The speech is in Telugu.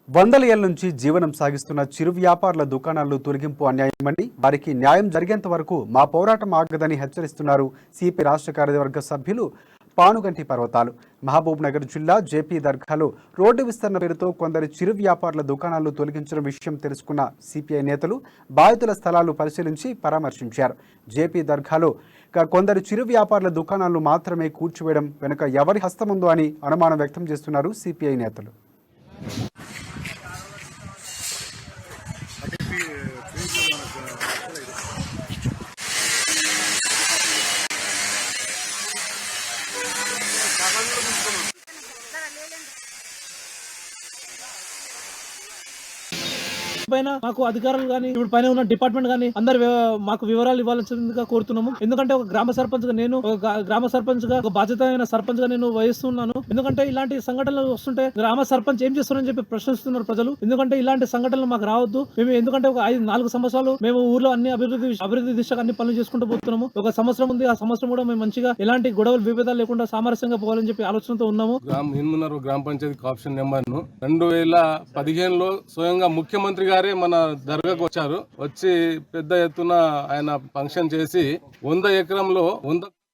వందల ఏళ్ల నుంచి జీవనం సాగిస్తున్న చిరు వ్యాపారుల దుకాణాలు తొలగింపు అన్యాయమని, వారికి న్యాయం జరిగేంత వరకు మా పోరాటం ఆగదని హెచ్చరిస్తున్నారు సిపి రాష్ట్ర కార్యవర్గ సభ్యులు పానుగంటి పర్వతాలు. మహబూబ్ నగర్ జిల్లా జేపీ దర్గాలో రోడ్డు విస్తరణ పేరుతో కొందరు చిరు వ్యాపారుల దుకాణాలు తొలగించిన విషయం తెలుసుకున్న సిపిఐ నేతలు బాధితుల స్థలాలు పరిశీలించి పరామర్శించారు. జేపీ దర్గాలో కొందరు చిరు వ్యాపారుల దుకాణాలను మాత్రమే కూల్చివేయడం వెనుక ఎవరి హస్తముందో అని అనుమానం వ్యక్తం చేస్తున్నారు సిపిఐ నేతలు. పైన మాకు అధికారులు గానీ ఇప్పుడు పైన ఉన్న డిపార్ట్మెంట్ గానీ అందరు మాకు వివరాలు ఇవ్వాల్సిందిగా కోరుతున్నాము. ఎందుకంటే ఒక గ్రామ సర్పంచ్ గా నేను గ్రామ సర్పంచ్ గా ఒక బాధ్యతమైన సర్పంచ్ గా నేను వహిస్తున్నాను. ఎందుకంటే ఇలాంటి సంఘటనలు వస్తుంటే గ్రామ సర్పంచ్ ఏం చేస్తున్నారని చెప్పి ప్రశ్నిస్తున్నారు ప్రజలు. ఎందుకంటే ఇలాంటి సంఘటనలు మాకు రావద్దు. మేము ఎందుకంటే ఒక 4 సంవత్సరాలు మేము ఊర్లో అన్ని అభివృద్ధి దిశగా అన్ని పనులు చేసుకుంటూ పోతున్నాము. ఒక సంవత్సరం ఉంది, ఆ సంవత్సరం కూడా మేము మంచిగా ఎలాంటి గొడవలు విభేదాలు లేకుండా సామరస్యంగా పోవాలని చెప్పి ఆలోచనతో ఉన్నాము. గ్రామ పంచాయతీ ఆప్షన్ నెంబర్ ను 2015లో స్వయంగా ముఖ్యమంత్రి గారే మన దర్గాకు వచ్చారు. వచ్చి పెద్ద ఎత్తున ఆయన ఫంక్షన్ చేసి 100 ఎకరంలో 100